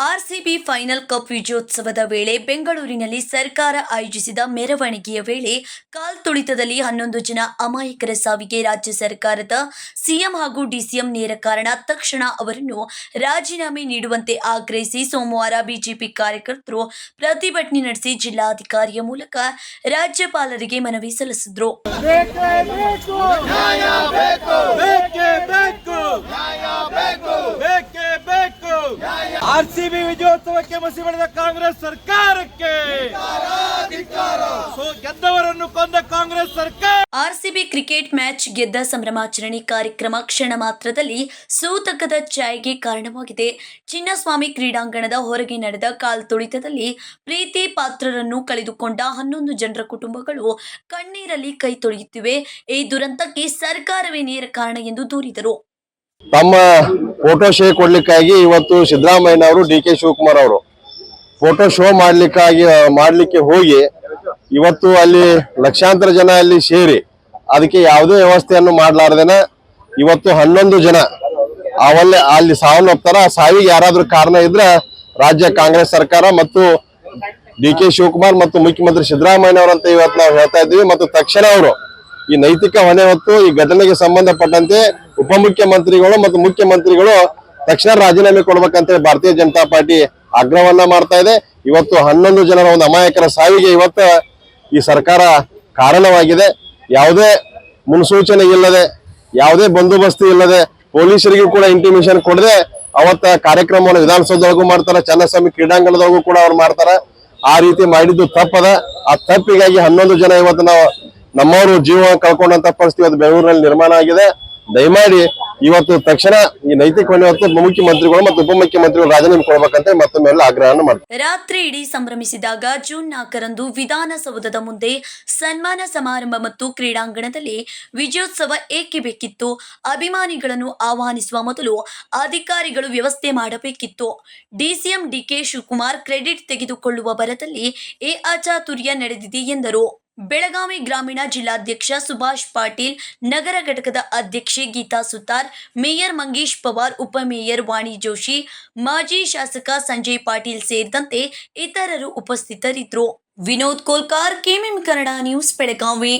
RCB final cup ವಿಜಯೋತ್ಸವದ ವೇಳೆ ಬೆಂಗಳೂರಿನಲ್ಲಿ ಸರ್ಕಾರ ಆಯೋಜಿಸಿದ ಮೆರವಣಿಗೆಯ ವೇಳೆ ಕಾಲ್ತುಳಿತದಲ್ಲಿ 11 ಜನ ಅಮಾಯಕರ ಸಾವಿಗೆ ರಾಜ್ಯ ಸರ್ಕಾರದ ಸಿಎಂ ಹಾಗೂ ಡಿಸಿಎಂ ನೇರ ಕಾರಣ. ತಕ್ಷಣ ಅವರನ್ನು ರಾಜೀನಾಮೆ ನೀಡುವಂತೆ ಆಗ್ರಹಿಸಿ ಸೋಮವಾರ ಬಿಜೆಪಿ ಕಾರ್ಯಕರ್ತರು ಪ್ರತಿಭಟನೆ ನಡೆಸಿ ಜಿಲ್ಲಾಧಿಕಾರಿಯ ಮೂಲಕ ರಾಜ್ಯಪಾಲರಿಗೆ ಮನವಿ ಸಲ್ಲಿಸಿದರು. ಆರ್ಸಿಬಿ ವಿಜಯೋತ್ಸವಕ್ಕೆ ಮಸಿ ಬಳಿದ ಕಾಂಗ್ರೆಸ್ ಸರ್ಕಾರಕ್ಕೆ ಗೆದ್ದವರನ್ನು ಕೊಂದ ಕಾಂಗ್ರೆಸ್ ಸರ್ಕಾರ. ಆರ್ಸಿಬಿ ಕ್ರಿಕೆಟ್ ಮ್ಯಾಚ್ ಗೆದ್ದ ಸಂಭ್ರಮಾಚರಣೆ ಕಾರ್ಯಕ್ರಮ ಕ್ಷಣ ಮಾತ್ರದಲ್ಲಿ ಸೂತಕದ ಛಾಯೆಗೆ ಕಾರಣವಾಗಿದೆ. ಚಿನ್ನಸ್ವಾಮಿ ಕ್ರೀಡಾಂಗಣದ ಹೊರಗೆ ನಡೆದ ಕಾಲ್ತುಳಿತದಲ್ಲಿ ಪ್ರೀತಿ ಪಾತ್ರರನ್ನು ಕಳೆದುಕೊಂಡ 11 ಜನರ ಕುಟುಂಬಗಳು ಕಣ್ಣೀರಲ್ಲಿ ಕೈ ತೊಳೆಯುತ್ತಿವೆ. ಈ ದುರಂತಕ್ಕೆ ಸರ್ಕಾರವೇ ನೇರ ಕಾರಣ ಎಂದು ದೂರಿದರು. ತಮ್ಮ ಫೋಟೋ ಶೋ ಕೊಡ್ಲಿಕ್ಕಾಗಿ ಇವತ್ತು ಸಿದ್ದರಾಮಯ್ಯ ಅವರು ಡಿ.ಕೆ. ಶಿವಕುಮಾರ್ ಅವರು ಫೋಟೋ ಶೋ ಮಾಡ್ಲಿಕ್ಕೆ ಹೋಗಿ ಇವತ್ತು ಅಲ್ಲಿ ಲಕ್ಷಾಂತರ ಜನ ಅಲ್ಲಿ ಸೇರಿ ಅದಕ್ಕೆ ಯಾವುದೇ ವ್ಯವಸ್ಥೆಯನ್ನು ಮಾಡಲಾರ್ದೇನೆ ಇವತ್ತು 11 ಜನ ಅಲ್ಲಿ ಸಾವನ್ನಪ್ತಾರ. ಸಾವಿಗೆ ಯಾರಾದ್ರೂ ಕಾರಣ ಇದ್ರೆ ರಾಜ್ಯ ಕಾಂಗ್ರೆಸ್ ಸರ್ಕಾರ ಮತ್ತು ಡಿ.ಕೆ. ಶಿವಕುಮಾರ್ ಮತ್ತು ಮುಖ್ಯಮಂತ್ರಿ ಸಿದ್ದರಾಮಯ್ಯ ಅವರಂತ ಇವತ್ತು ನಾವು ಹೇಳ್ತಾ ಇದ್ದೀವಿ. ಮತ್ತು ತಕ್ಷಣ ಅವರು ಈ ನೈತಿಕ ಹೊಣೆ ಹೊತ್ತು ಈ ಘಟನೆಗೆ ಸಂಬಂಧಪಟ್ಟಂತೆ ಉಪಮುಖ್ಯಮಂತ್ರಿಗಳು ಮತ್ತು ಮುಖ್ಯಮಂತ್ರಿಗಳು ತಕ್ಷಣ ರಾಜೀನಾಮೆ ಕೊಡ್ಬೇಕಂತ ಭಾರತೀಯ ಜನತಾ ಪಾರ್ಟಿ ಆಗ್ರಹವನ್ನ ಮಾಡ್ತಾ ಇದೆ. ಇವತ್ತು 11 ಜನರ ಒಂದು ಅಮಾಯಕರ ಸಾವಿಗೆ ಇವತ್ತು ಈ ಸರ್ಕಾರ ಕಾರಣವಾಗಿದೆ. ಯಾವುದೇ ಮುನ್ಸೂಚನೆ ಇಲ್ಲದೆ, ಯಾವುದೇ ಬಂದೋಬಸ್ತಿ ಇಲ್ಲದೆ, ಪೊಲೀಸರಿಗೂ ಕೂಡ ಇಂಟಿಮೇಷನ್ ಕೊಡದೆ ಅವತ್ತ ಕಾರ್ಯಕ್ರಮವನ್ನು ವಿಧಾನಸೌಧದೊಳಗೂ ಮಾಡ್ತಾರೆ, ಚನ್ನಸ್ವಾಮಿ ಕ್ರೀಡಾಂಗಣದೊಳಗೂ ಕೂಡ ಅವ್ರು ಮಾಡ್ತಾರೆ. ಆ ರೀತಿ ಮಾಡಿದ್ದು ತಪ್ಪದ. ಆ ತಪ್ಪಿಗಾಗಿ 11 ಜನ ಇವತ್ತು ನಾವು ನಮ್ಮವರು ಜೀವ ಕಳ್ಕೊಂಡಂತ ಪರಿಸ್ಥಿತಿ ಇವತ್ತು ಬೆಂಗಳೂರಿನಲ್ಲಿ ನಿರ್ಮಾಣ ಆಗಿದೆ. ದಯಮಾಡಿ ಇವತ್ತು ತಕ್ಷಣ ಈ ನೈತಿಕ ಹೊಣೆ ಹೊತ್ತು ಮುಖ್ಯಮಂತ್ರಿಗಳು ಮತ್ತು ಉಪಮುಖ್ಯಮಂತ್ರಿಗಳು ರಾಜೀನಾಮೆ ಕೊಡಬೇಕಂತ ಮತ್ತೊಮ್ಮೆ ಆಗ್ರಹವನ್ನು ಮಾಡ್ತಾರೆ. ರಾತ್ರಿ ಇಡೀ ಸಂಭ್ರಮಿಸಿದಾಗ ಜೂನ್ 4ರಂದು ವಿಧಾನಸೌಧದ ಮುಂದೆ ಸನ್ಮಾನ ಸಮಾರಂಭ ಮತ್ತು ಕ್ರೀಡಾಂಗಣದಲ್ಲಿ ವಿಜಯೋತ್ಸವ ಏಕೆ ಬೇಕಿತ್ತು? ಅಭಿಮಾನಿಗಳನ್ನು ಆಹ್ವಾನಿಸುವ ಮೊದಲು ಅಧಿಕಾರಿಗಳು ವ್ಯವಸ್ಥೆ ಮಾಡಬೇಕಿತ್ತು. ಡಿಸಿಎಂ ಡಿ.ಕೆ. ಶಿವಕುಮಾರ್ ಕ್ರೆಡಿಟ್ ತೆಗೆದುಕೊಳ್ಳುವ ಭರದಲ್ಲಿ ಈ ಅಚಾತುರ್ಯ ನಡೆದಿದೆ ಎಂದರು. ಬೆಳಗಾವಿ ಗ್ರಾಮೀಣ ಜಿಲ್ಲಾಧ್ಯಕ್ಷ ಸುಭಾಷ್ ಪಾಟೀಲ್, ನಗರ ಘಟಕದ ಅಧ್ಯಕ್ಷೆ ಗೀತಾ ಸುತಾರ್, ಮೇಯರ್ ಮಂಗೇಶ್ ಪವಾರ್, ಉಪಮೇಯರ್ ವಾಣಿ ಜೋಶಿ, ಮಾಜಿ ಶಾಸಕ ಸಂಜಯ್ ಪಾಟೀಲ್ ಸೇರಿದಂತೆ ಇತರರು ಉಪಸ್ಥಿತರಿದ್ದರು. Vinod Kolkar, KMM Kannada news, Belagavi.